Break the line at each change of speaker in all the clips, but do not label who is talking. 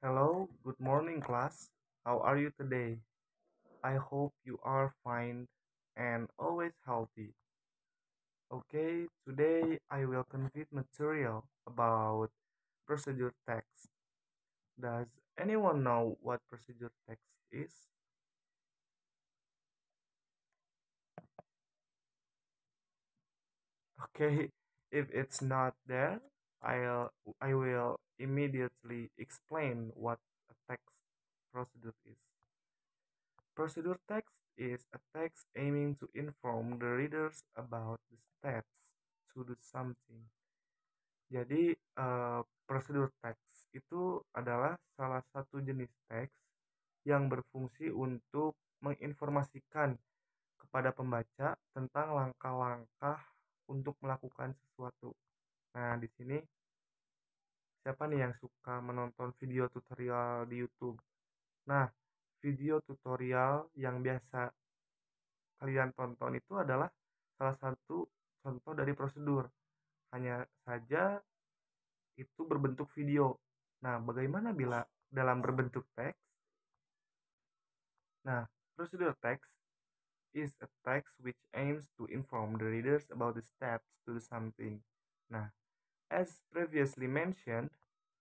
Hello, good morning, class. How are you today? I hope you are fine and always healthy. Okay, today I will convey material about procedure text. Does anyone know what procedure text is? Okay, if it's not there, I'll I will immediately explain what a text procedure is. Procedure text is a text aiming to inform the readers about the steps to do something. Jadi, prosedur teks itu adalah salah satu jenis teks yang berfungsi untuk menginformasikan kepada pembaca tentang langkah-langkah untuk melakukan sesuatu. Nah, di sini siapa nih yang suka menonton video tutorial di YouTube? Nah, video tutorial yang biasa kalian tonton itu adalah salah satu contoh dari prosedur. Hanya saja itu berbentuk video. Nah, bagaimana bila dalam berbentuk teks? Nah, prosedur text is a text which aims to inform the readers about the steps to do something. Nah, as previously mentioned,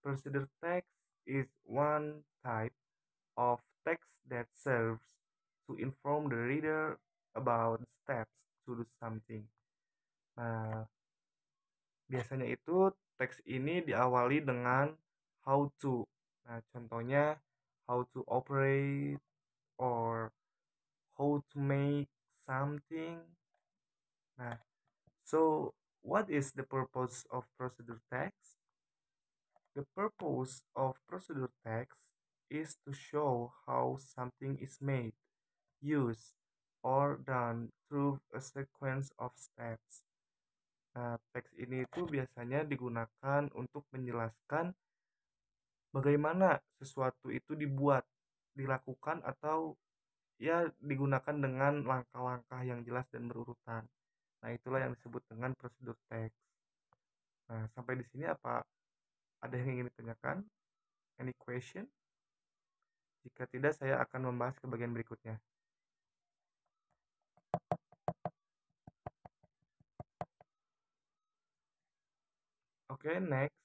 prosedur text is one type of text that serves to inform the reader about steps to do something. Nah, biasanya itu teks ini diawali dengan how to. Nah, contohnya how to operate or how to make something. Nah, so what is the purpose of procedure text? The purpose of procedure text is to show how something is made, used, or done through a sequence of steps. Nah, teks ini itu biasanya digunakan untuk menjelaskan bagaimana sesuatu itu dibuat, dilakukan, atau ya digunakan dengan langkah-langkah yang jelas dan berurutan. Nah, itulah yang disebut dengan prosedur teks. Nah, sampai di sini apa ada yang ingin ditanyakan? Any question? Jika tidak, saya akan membahas ke bagian berikutnya. Oke, next.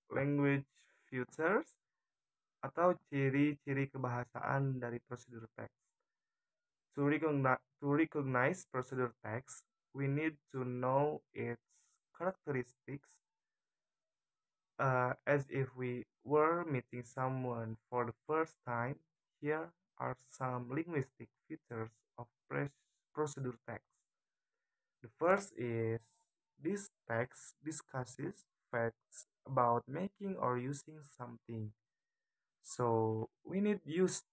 Language features atau ciri-ciri kebahasaan dari prosedur teks. To recognize procedure text, we need to know its characteristics, as if we were meeting someone for the first time. Here are some linguistic features of procedure text. The first is this text discusses facts about making or using something. So we need use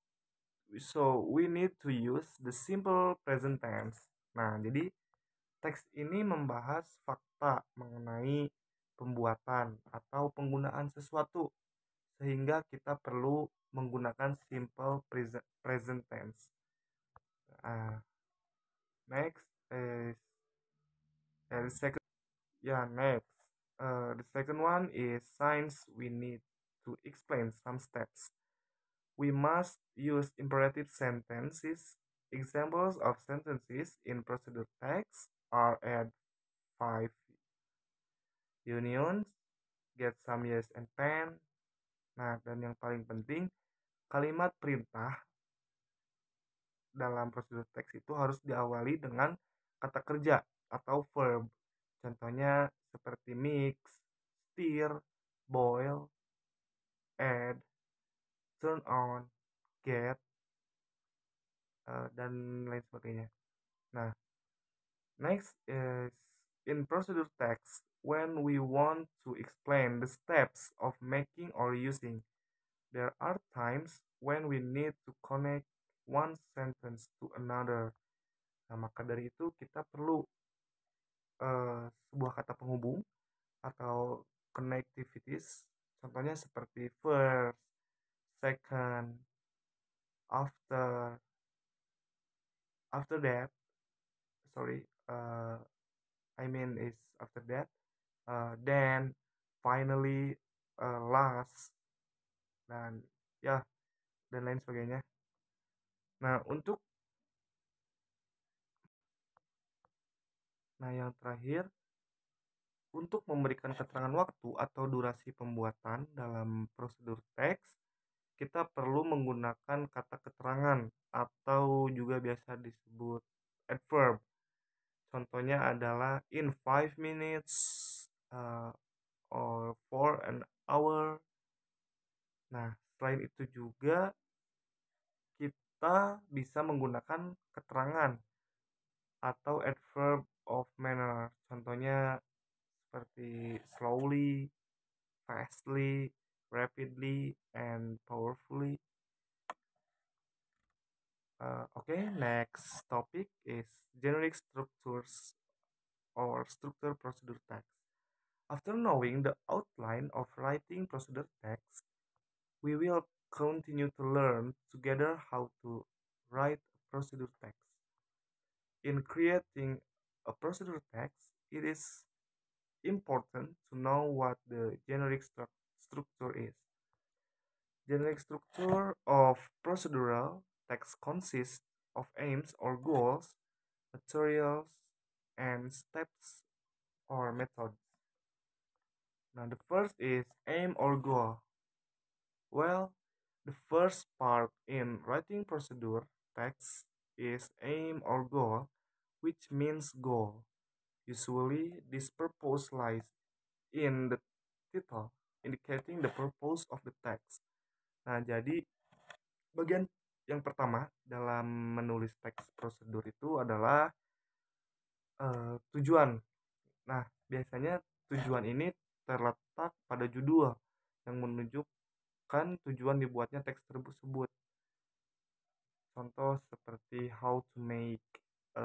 we need to use the simple present tense. Nah, jadi teks ini membahas fakta mengenai pembuatan atau penggunaan sesuatu sehingga kita perlu menggunakan simple present tense. Uh, next is the second. Yeah, next. The second one is signs we need to explain some steps. We must use imperative sentences. Examples of sentences in procedure text are add 5 unions, get some yes and pen. Nah, dan yang paling penting, kalimat perintah dalam prosedur teks itu harus diawali dengan kata kerja atau verb. Contohnya seperti mix, stir, boil, add, turn on, get, dan lain sebagainya. Nah, next is in procedure text, when we want to explain the steps of making or using, there are times when we need to connect one sentence to another. Nah, maka dari itu kita perlu sebuah kata penghubung atau connectivities. Contohnya seperti first, second, after, after that. Sorry, I mean is after that. Then, finally, last. dan ya dan lain sebagainya. Nah, yang terakhir, untuk memberikan keterangan waktu atau durasi pembuatan dalam prosedur teks, kita perlu menggunakan kata keterangan atau juga biasa disebut adverb. Contohnya adalah in 5 minutes, uh, or for an hour. Nah, selain itu juga kita bisa menggunakan keterangan atau adverb of manner. Contohnya seperti slowly, fastly, rapidly, and powerfully. Okay, next topic is generic structures or structure procedure text. After knowing the outline of writing procedure text, we will continue to learn together how to write a procedure text. In creating a procedure text, it is important to know what the generic structure is. Generic structure of procedural text consists of aims or goals, materials, and steps or methods. Now, the first is aim or goal. Well, the first part in writing procedure text is aim or goal, which means goal. Usually, this purpose lies in the title, indicating the purpose of the text. Nah, jadi bagian yang pertama dalam menulis teks prosedur itu adalah tujuan. Nah, biasanya tujuan ini terletak pada judul yang menunjukkan tujuan dibuatnya teks tersebut. Contoh seperti how to make a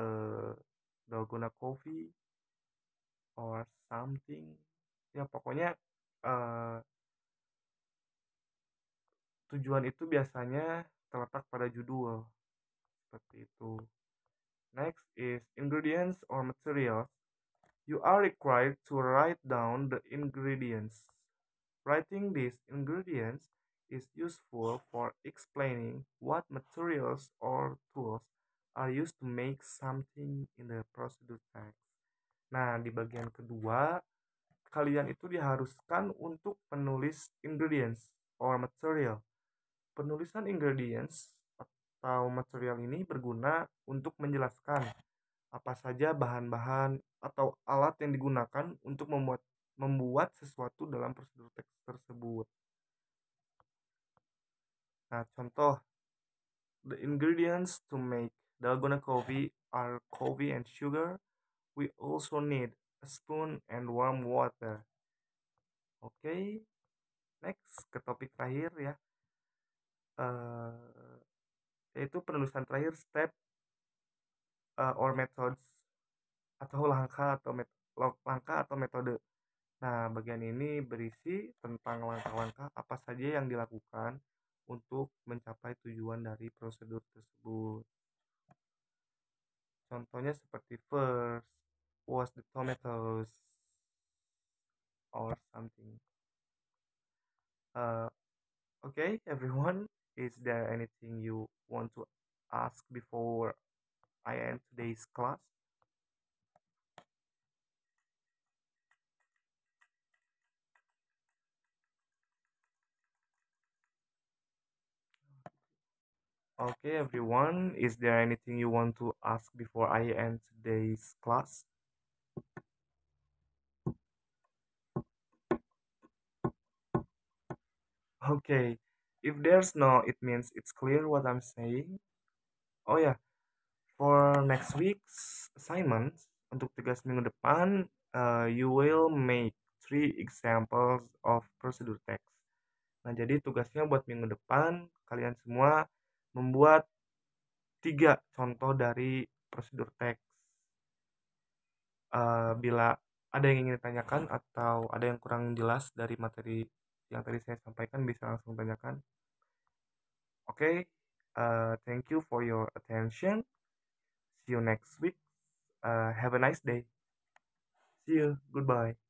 dalgona coffee or something. Ya, pokoknya tujuan itu biasanya terletak pada judul. Seperti itu. Next is ingredients or materials. You are required to write down the ingredients. Writing these ingredients is useful for explaining what materials or tools are used to make something in the procedure text. Nah, di bagian kedua, kalian itu diharuskan untuk menulis ingredients or material. Penulisan ingredients atau material ini berguna untuk menjelaskan apa saja bahan-bahan atau alat yang digunakan untuk membuat sesuatu dalam prosedur teks tersebut. Nah, contoh, the ingredients to make dalgona coffee are coffee and sugar. We also need a spoon and warm water. Oke, next ke topik terakhir ya, yaitu penulisan terakhir, step or methods atau langkah atau metode. Nah, bagian ini berisi tentang langkah-langkah apa saja yang dilakukan untuk mencapai tujuan dari prosedur tersebut. Contohnya seperti first, wash the tomatoes, or something. Okay, everyone, is there anything you want to ask before I end today's class? Okay, everyone, is there anything you want to ask before I end today's class? Okay, if there's no, it means it's clear what I'm saying. Oh ya, for next week's assignment, untuk tugas minggu depan, you will make 3 examples of procedure text. Nah, jadi tugasnya buat minggu depan, kalian semua membuat 3 contoh dari prosedur teks. Bila ada yang ingin ditanyakan atau ada yang kurang jelas dari materi yang tadi saya sampaikan, bisa langsung tanyakan. Okay, thank you for your attention. See you next week. Have a nice day. See you. Goodbye.